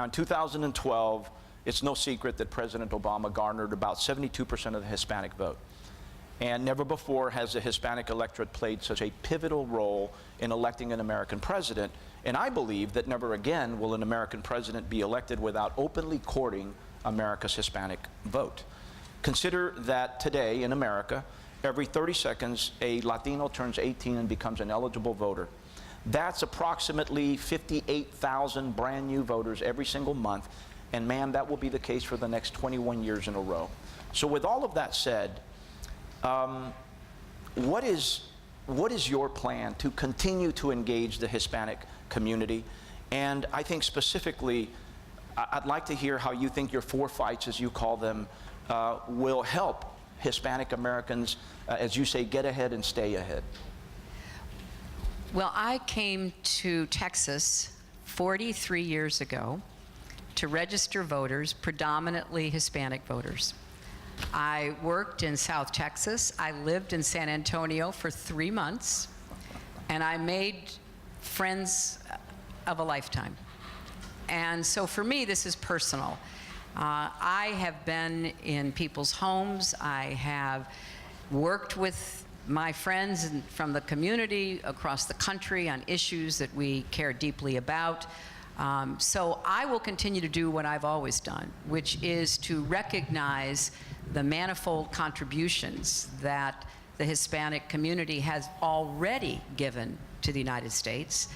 Now, in 2012, it's no secret that President Obama garnered about 72% of the Hispanic vote. And never before has the Hispanic electorate played such a pivotal role in electing an American president. And I believe that never again will an American president be elected without openly courting America's Hispanic vote. Consider that today in America, every 30 seconds, a Latino turns 18 and becomes an eligible voter. That's approximately 58,000 brand new voters every single month. And man, that will be the case for the next 21 years in a row. So with all of that said, what is your plan to continue to engage the Hispanic community? And I think specifically, I'd like to hear how you think your 4 fights, as you call them, will help Hispanic Americans, as you say, get ahead and stay ahead. Well, I came to Texas 43 years ago to register voters, predominantly Hispanic voters. I worked in South Texas. I lived in San Antonio for 3 months, and I made friends of a lifetime. And so for me, this is personal. I have been in people's homes. I have worked with my friends from the community across the country on issues that we care deeply about. So I will continue to do what I've always done, which is to recognize the manifold contributions that the Hispanic community has already given to the United States,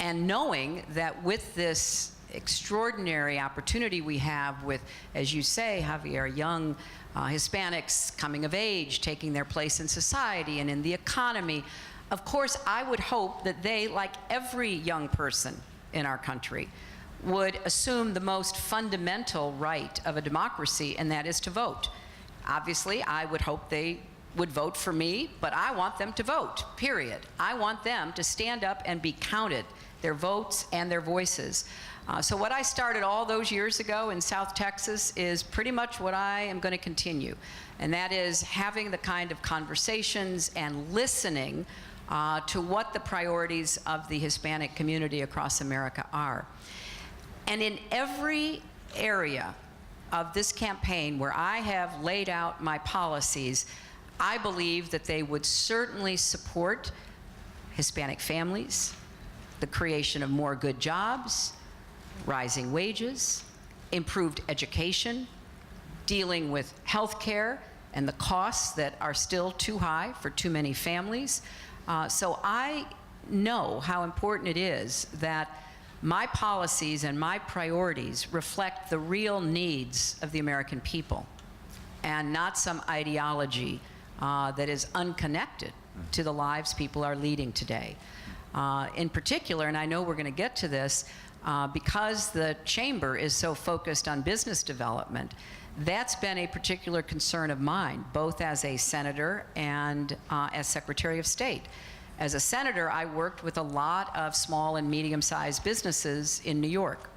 and knowing that with this extraordinary opportunity we have with, as you say, Javier, young Hispanics coming of age, taking their place in society and in the economy, of course, I would hope that they, like every young person in our country, would assume the most fundamental right of a democracy, and that is to vote. Obviously, I would hope they would vote for me, but I want them to vote, period. I want them to stand up and be counted, their votes and their voices. So what I started all those years ago in South Texas is pretty much what I am going to continue, and that is having the kind of conversations and listening to what the priorities of the Hispanic community across America are. And in every area of this campaign where I have laid out my policies, I believe that they would certainly support Hispanic families, the creation of more good jobs, rising wages, improved education, dealing with health care and the costs that are still too high for too many families. So I know how important it is that my policies and my priorities reflect the real needs of the American people and not some ideology that is unconnected to the lives people are leading today. In particular, and I know we're going to get to this, because the chamber is so focused on business development, that's been a particular concern of mine, both as a senator and as Secretary of State. As a senator, I worked with a lot of small and medium-sized businesses in New York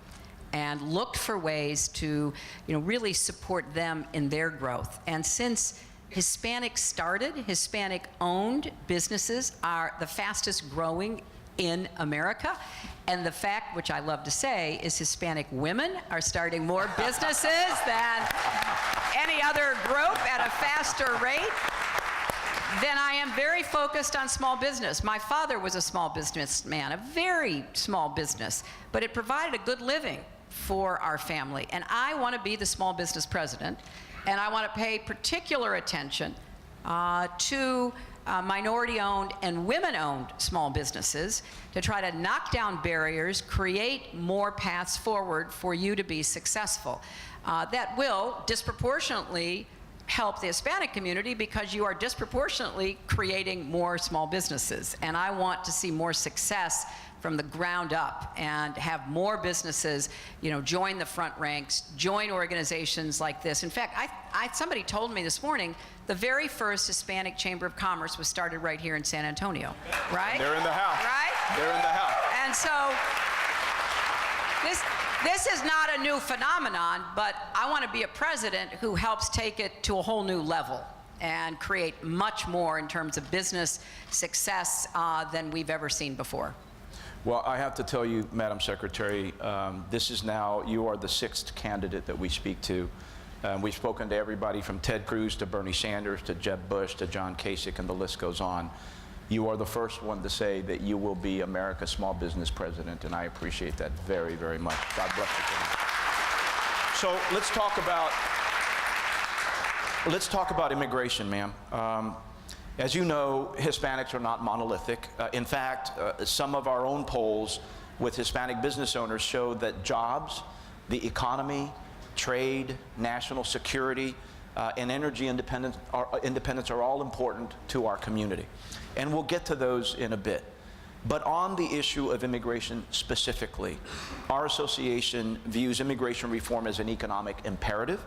and looked for ways to, really support them in their growth. And since Hispanic started, Hispanic-owned businesses are the fastest growing in America. And the fact, which I love to say, is Hispanic women are starting more businesses than any other group at a faster rate. Then I am very focused on small business. My father was a small businessman, a very small business, but it provided a good living for our family. And I want to be the small business president, and I want to pay particular attention to minority-owned and women-owned small businesses to try to knock down barriers, create more paths forward for you to be successful. That will disproportionately help the Hispanic community because you are disproportionately creating more small businesses. And I want to see more success from the ground up and have more businesses, join the front ranks, join organizations like this. In fact, somebody told me this morning the very first Hispanic Chamber of Commerce was started right here in San Antonio, right? They're in the house. Right? They're in the house. And so this is not a new phenomenon, but I want to be a president who helps take it to a whole new level and create much more in terms of business success than we've ever seen before. Well, I have to tell you, Madam Secretary, you are the 6th candidate that we speak to. We've spoken to everybody from Ted Cruz to Bernie Sanders to Jeb Bush to John Kasich, and the list goes on. You are the first one to say that you will be America's small business president, and I appreciate that very, very much. God bless you for that. So let's talk about immigration, ma'am. As you know, Hispanics are not monolithic. In fact, some of our own polls with Hispanic business owners show that jobs, the economy, trade, national security, and energy independence are all important to our community. And we'll get to those in a bit. But on the issue of immigration specifically, our association views immigration reform as an economic imperative.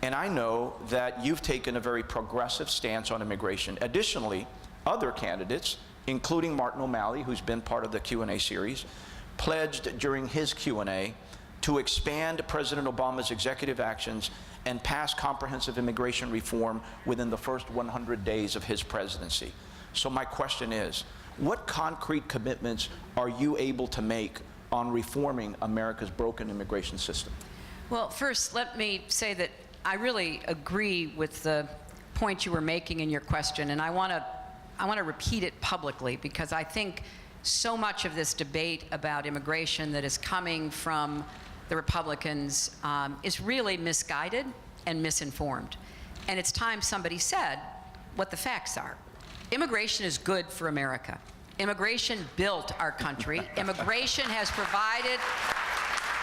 And I know that you've taken a very progressive stance on immigration. Additionally, other candidates, including Martin O'Malley, who's been part of the Q&A series, pledged during his Q&A to expand President Obama's executive actions and pass comprehensive immigration reform within the first 100 days of his presidency. So my question is, what concrete commitments are you able to make on reforming America's broken immigration system? Well, first, let me say that I really agree with the point you were making in your question, and I want to repeat it publicly, because I think so much of this debate about immigration that is coming from the Republicans is really misguided and misinformed. And it's time somebody said what the facts are. Immigration is good for America. Immigration built our country. Immigration has provided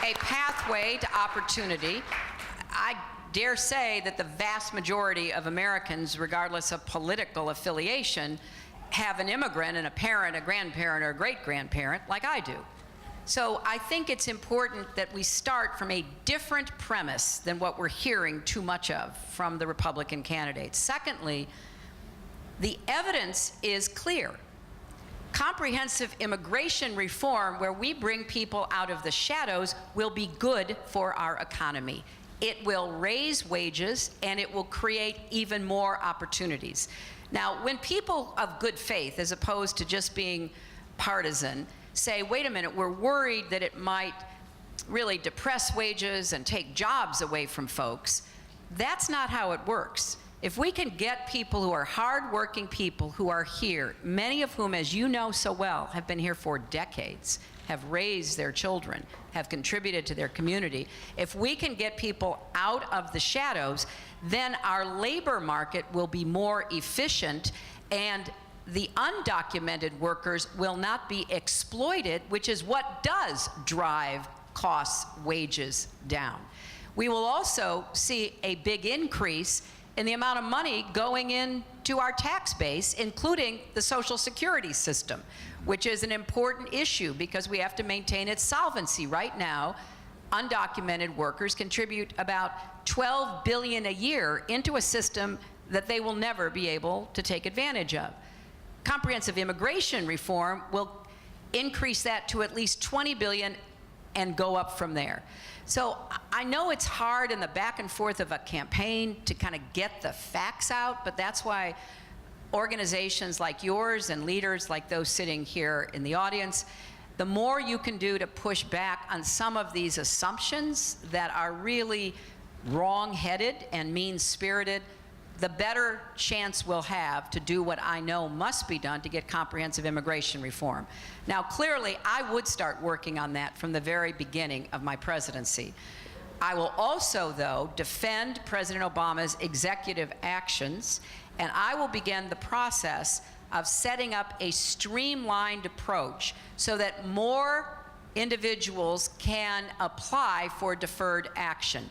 a pathway to opportunity. I dare say that the vast majority of Americans, regardless of political affiliation, have an immigrant and a parent, a grandparent, or a great-grandparent, like I do. So I think it's important that we start from a different premise than what we're hearing too much of from the Republican candidates. Secondly, the evidence is clear. Comprehensive immigration reform, where we bring people out of the shadows, will be good for our economy. It will raise wages, and it will create even more opportunities. Now, when people of good faith, as opposed to just being partisan, say, wait a minute, we're worried that it might really depress wages and take jobs away from folks, that's not how it works. If we can get people who are hardworking people who are here, many of whom, as you know so well, have been here for decades, have raised their children, have contributed to their community, if we can get people out of the shadows, then our labor market will be more efficient, and the undocumented workers will not be exploited, which is what does drive costs, wages down. We will also see a big increase in the amount of money going into our tax base, including the Social Security system, which is an important issue because we have to maintain its solvency. Right now, undocumented workers contribute about $12 billion a year into a system that they will never be able to take advantage of. Comprehensive immigration reform will increase that to at least $20 billion and go up from there. So I know it's hard in the back and forth of a campaign to kind of get the facts out, but that's why organizations like yours and leaders like those sitting here in the audience, the more you can do to push back on some of these assumptions that are really wrong-headed and mean-spirited, the better chance we'll have to do what I know must be done to get comprehensive immigration reform. Now, clearly, I would start working on that from the very beginning of my presidency. I will also, though, defend President Obama's executive actions, and I will begin the process of setting up a streamlined approach so that more individuals can apply for deferred action.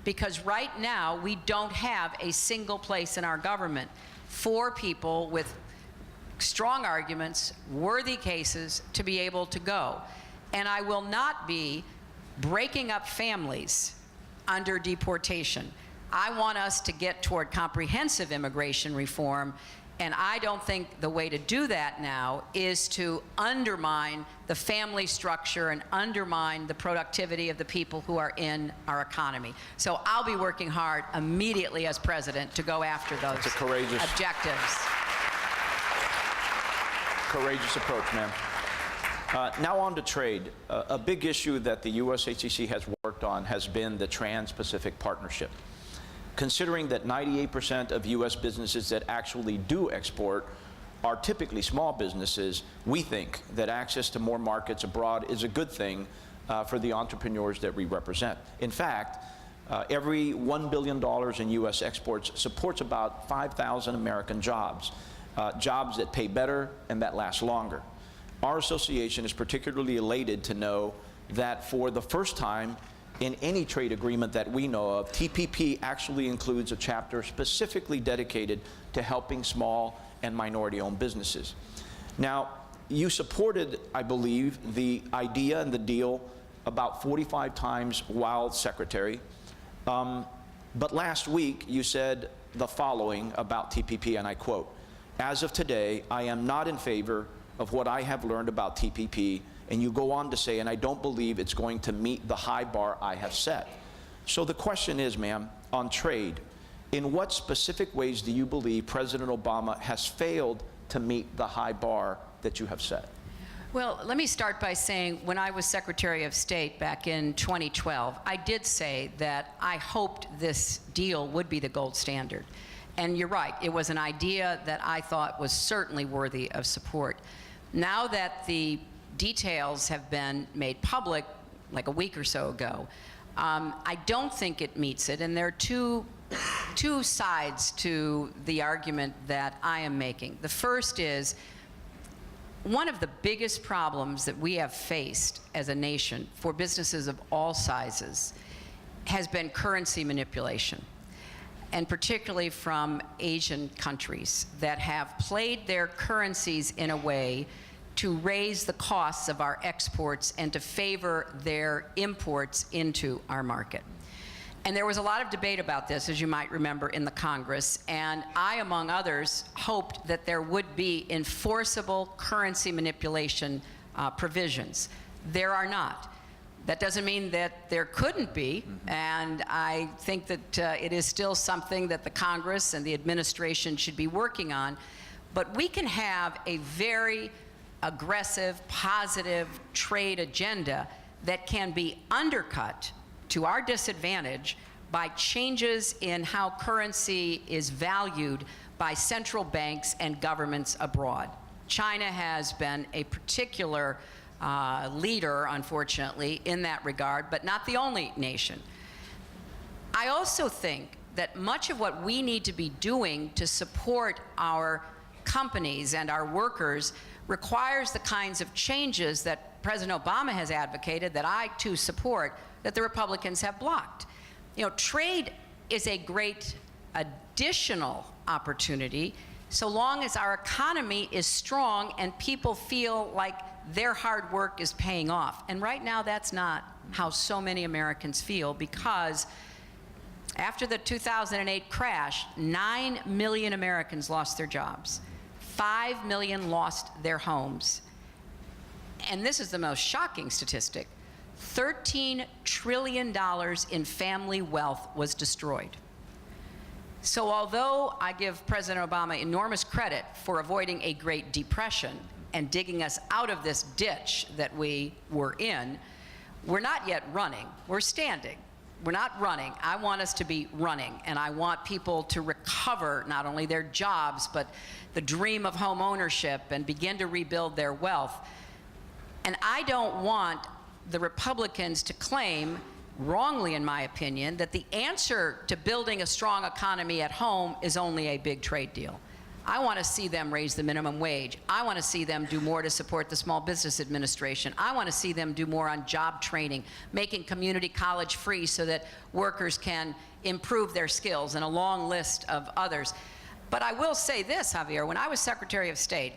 Because right now, we don't have a single place in our government for people with strong arguments, worthy cases, to be able to go. And I will not be breaking up families under deportation. I want us to get toward comprehensive immigration reform, and I don't think the way to do that now is to undermine the family structure and undermine the productivity of the people who are in our economy. So I'll be working hard immediately as president to go after those objectives. Courageous approach, ma'am. Now on to trade. A big issue that the USHCC has worked on has been the Trans-Pacific Partnership. Considering that 98% of U.S. businesses that actually do export are typically small businesses, we think that access to more markets abroad is a good thing for the entrepreneurs that we represent. In fact, every $1 billion in U.S. exports supports about 5,000 American jobs, jobs that pay better and that last longer. Our association is particularly elated to know that for the first time in any trade agreement that we know of, TPP actually includes a chapter specifically dedicated to helping small and minority-owned businesses. Now, you supported, I believe, the idea and the deal about 45 times while Secretary. But last week, you said the following about TPP, and I quote, "As of today, I am not in favor of what I have learned about TPP," and you go on to say, "and I don't believe it's going to meet the high bar I have set." So the question is, ma'am, on trade, in what specific ways do you believe President Obama has failed to meet the high bar that you have set? Well, let me start by saying when I was Secretary of State back in 2012, I did say that I hoped this deal would be the gold standard. And you're right, it was an idea that I thought was certainly worthy of support. Now that the details have been made public like a week or so ago, I don't think it meets it, and there are two sides to the argument that I am making. The first is, one of the biggest problems that we have faced as a nation for businesses of all sizes has been currency manipulation, and particularly from Asian countries that have played their currencies in a way to raise the costs of our exports and to favor their imports into our market. And there was a lot of debate about this, as you might remember, in the Congress, and I, among others, hoped that there would be enforceable currency manipulation provisions. There are not. That doesn't mean that there couldn't be, and I think that it is still something that the Congress and the administration should be working on, but we can have a very aggressive, positive trade agenda that can be undercut to our disadvantage by changes in how currency is valued by central banks and governments abroad. China has been a particular leader, unfortunately, in that regard, but not the only nation. I also think that much of what we need to be doing to support our companies and our workers requires the kinds of changes that President Obama has advocated, that I too support, that the Republicans have blocked. You know, trade is a great additional opportunity so long as our economy is strong and people feel like their hard work is paying off. And right now, that's not how so many Americans feel, because after the 2008 crash, 9 million Americans lost their jobs. 5 million lost their homes. And this is the most shocking statistic. $13 trillion in family wealth was destroyed. So although I give President Obama enormous credit for avoiding a Great Depression and digging us out of this ditch that we were in, we're not yet running, we're standing. We're not running. I want us to be running, and I want people to recover not only their jobs, but the dream of home ownership and begin to rebuild their wealth. And I don't want the Republicans to claim, wrongly in my opinion, that the answer to building a strong economy at home is only a big trade deal. I want to see them raise the minimum wage. I want to see them do more to support the Small Business Administration. I want to see them do more on job training, making community college free so that workers can improve their skills, and a long list of others. But I will say this, Javier, when I was Secretary of State,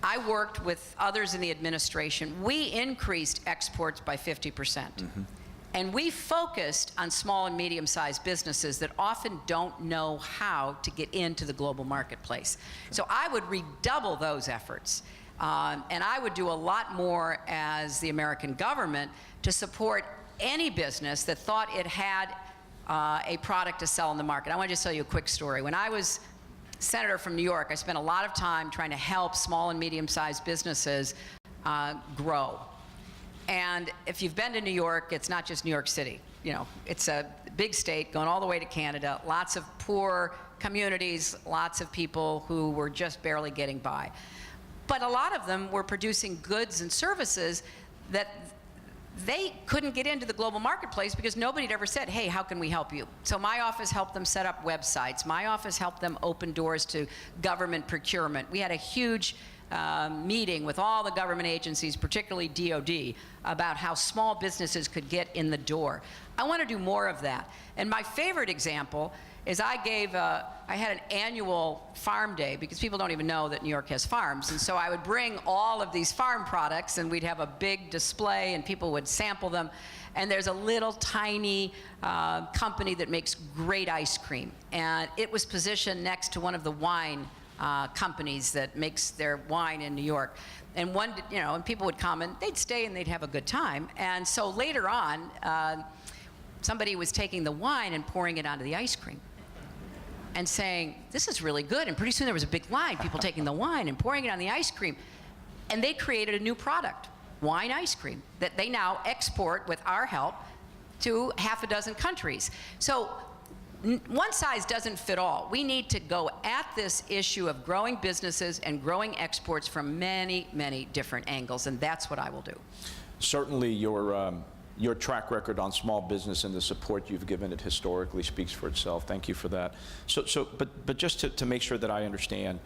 I worked with others in the administration. We increased exports by 50%. And we focused on small and medium-sized businesses that often don't know how to get into the global marketplace. So I would redouble those efforts. And I would do a lot more as the American government to support any business that thought it had a product to sell in the market. I want to just tell you a quick story. When I was senator from New York, I spent a lot of time trying to help small and medium-sized businesses grow. And if you've been to New York, it's not just New York City. You know, it's a big state going all the way to Canada, lots of poor communities, lots of people who were just barely getting by. But a lot of them were producing goods and services that they couldn't get into the global marketplace because nobody had ever said, hey, how can we help you? So my office helped them set up websites. My office helped them open doors to government procurement. We had a huge meeting with all the government agencies, particularly DOD, about how small businesses could get in the door. I want to do more of that. And my favorite example is I had an annual farm day, because people don't even know that New York has farms. And so I would bring all of these farm products, and we'd have a big display, and people would sample them. And there's a little tiny company that makes great ice cream. And it was positioned next to one of the wine companies that makes their wine in New York. And and people would come, and they'd stay, and they'd have a good time. And so later on, somebody was taking the wine and pouring it onto the ice cream and saying, this is really good. And pretty soon there was a big line, people taking the wine and pouring it on the ice cream. And they created a new product, wine ice cream, that they now export with our help to half a dozen countries. So one size doesn't fit all. We need to go at this issue of growing businesses and growing exports from many, many different angles, and that's what I will do. Certainly your track record on small business and the support you've given it historically speaks for itself. Thank you for that. But just to make sure that I understand,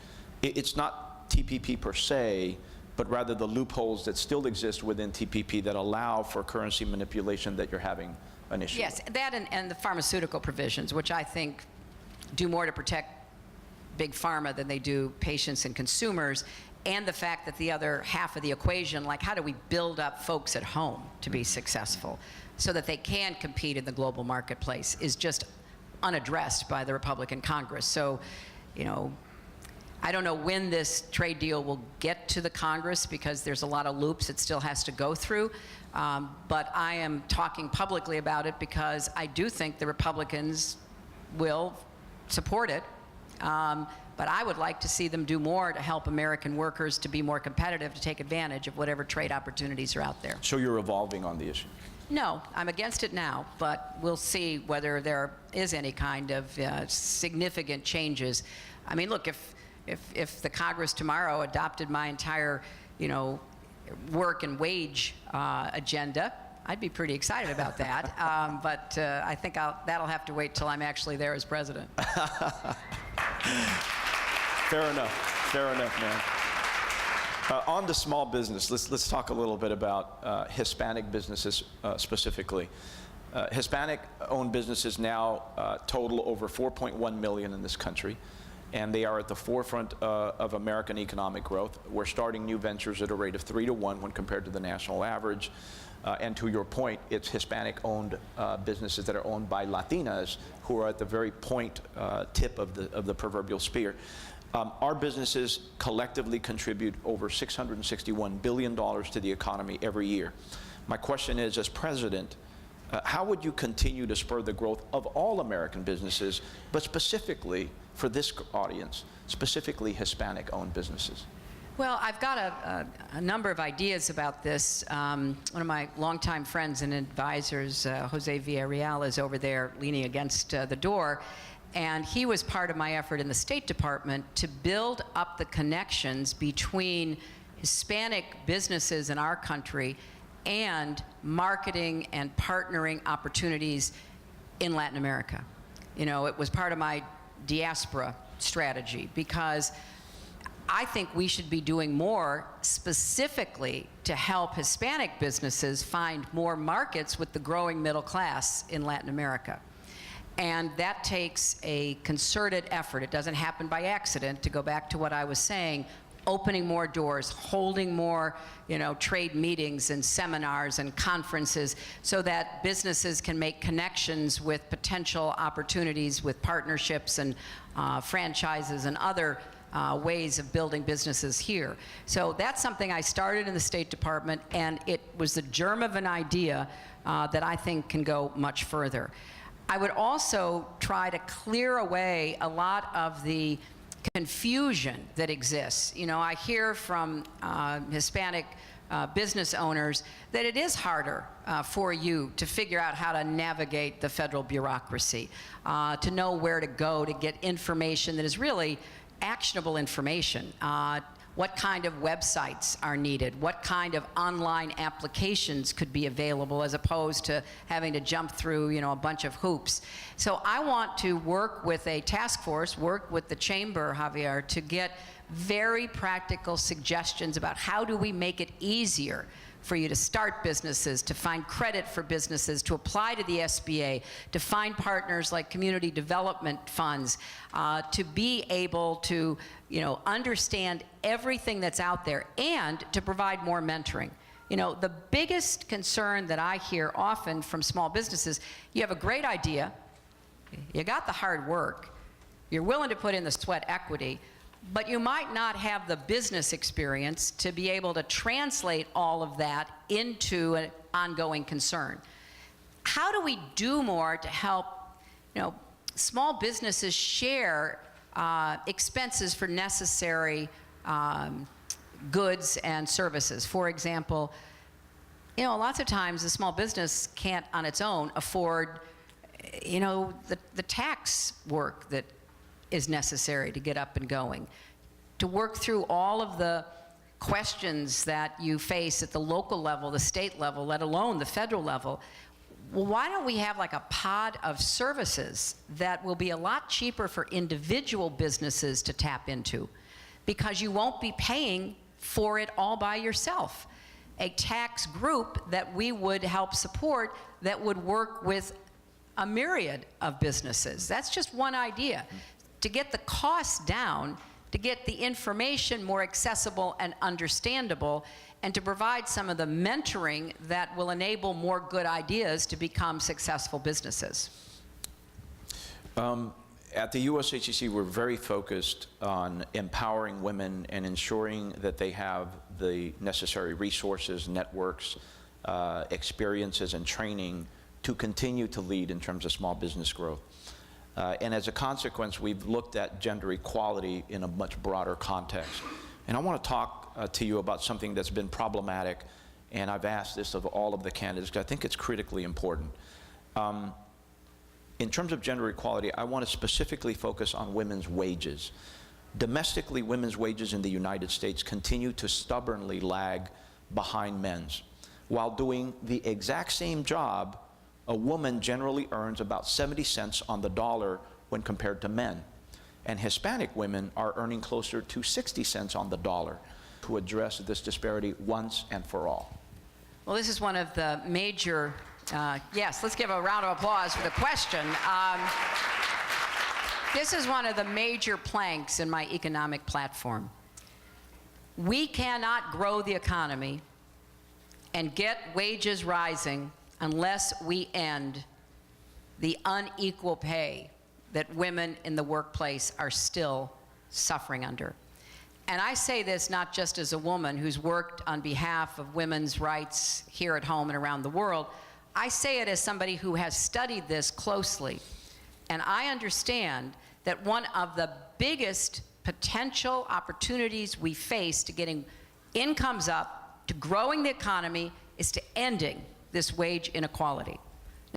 it's not TPP per se, but rather the loopholes that still exist within TPP that allow for currency manipulation that you're having an issue Yes, with. that and the pharmaceutical provisions, which I think do more to protect big pharma than they do patients and consumers, and the fact that the other half of the equation, like how do we build up folks at home to be successful so that they can compete in the global marketplace, is just unaddressed by the Republican Congress. So, I don't know when this trade deal will get to the Congress, because there's a lot of loops it still has to go through. But I am talking publicly about it because I do think the Republicans will support it. But I would like to see them do more to help American workers to be more competitive, to take advantage of whatever trade opportunities are out there. So you're evolving on the issue? No, I'm against it now, but we'll see whether there is any kind of significant changes. I mean, look, if the Congress tomorrow adopted my entire, work and wage agenda, I'd be pretty excited about that. But I think that'll have to wait till I'm actually there as president. Fair enough, man. On to small business, let's talk a little bit about Hispanic businesses specifically. Hispanic-owned businesses now total over 4.1 million in this country, and they are at the forefront of American economic growth. We're starting new ventures at a rate of 3 to 1 when compared to the national average. And to your point, it's Hispanic-owned businesses that are owned by Latinas who are at the very tip of the proverbial spear. Our businesses collectively contribute over $661 billion to the economy every year. My question is, as president, how would you continue to spur the growth of all American businesses, but specifically for this audience, specifically Hispanic-owned businesses? Well, I've got a number of ideas about this. One of my longtime friends and advisors, Jose Villarreal, is over there leaning against the door. And he was part of my effort in the State Department to build up the connections between Hispanic businesses in our country and marketing and partnering opportunities in Latin America. It was part of my diaspora strategy, because I think we should be doing more specifically to help Hispanic businesses find more markets with the growing middle class in Latin America. And that takes a concerted effort. It doesn't happen by accident. To go back to what I was saying, opening more doors, holding more, trade meetings and seminars and conferences so that businesses can make connections with potential opportunities with partnerships and franchises and other ways of building businesses here. So that's something I started in the State Department, and it was the germ of an idea that I think can go much further. I would also try to clear away a lot of the confusion that exists. I hear from Hispanic business owners that it is harder for you to figure out how to navigate the federal bureaucracy, to know where to go to get information that is really actionable information. What kind of websites are needed? What kind of online applications could be available as opposed to having to jump through, a bunch of hoops? So I want to work with a task force, work with the chamber, Javier, to get very practical suggestions about how do we make it easier for you to start businesses, to find credit for businesses, to apply to the SBA, to find partners like community development funds, to be able to, understand everything that's out there and to provide more mentoring. The biggest concern that I hear often from small businesses, you have a great idea, you got the hard work, you're willing to put in the sweat equity, but you might not have the business experience to be able to translate all of that into an ongoing concern. How do we do more to help, small businesses share expenses for necessary goods and services? For example, lots of times a small business can't on its own afford, the tax work that is necessary to get up and going, to work through all of the questions that you face at the local level, the state level, let alone the federal level. Well, why don't we have like a pod of services that will be a lot cheaper for individual businesses to tap into, because you won't be paying for it all by yourself. A tax group that we would help support that would work with a myriad of businesses. That's just one idea. To get the costs down, to get the information more accessible and understandable, and to provide some of the mentoring that will enable more good ideas to become successful businesses. At the USHCC, we're very focused on empowering women and ensuring that they have the necessary resources, networks, experiences, and training to continue to lead in terms of small business growth. And as a consequence, we've looked at gender equality in a much broader context. And I want to talk to you about something that's been problematic, and I've asked this of all of the candidates because I think it's critically important. In terms of gender equality, I want to specifically focus on women's wages. Domestically, women's wages in the United States continue to stubbornly lag behind men's. While doing the exact same job, a woman generally earns about 70 cents on the dollar when compared to men. And Hispanic women are earning closer to 60 cents on the dollar. To address this disparity once and for all. Well, this is one of the major, yes, let's give a round of applause for the question. This is one of the major planks in my economic platform. We cannot grow the economy and get wages rising unless we end the unequal pay that women in the workplace are still suffering under. And I say this not just as a woman who's worked on behalf of women's rights here at home and around the world. I say it as somebody who has studied this closely. And I understand that one of the biggest potential opportunities we face to getting incomes up, to growing the economy, is to ending this wage inequality.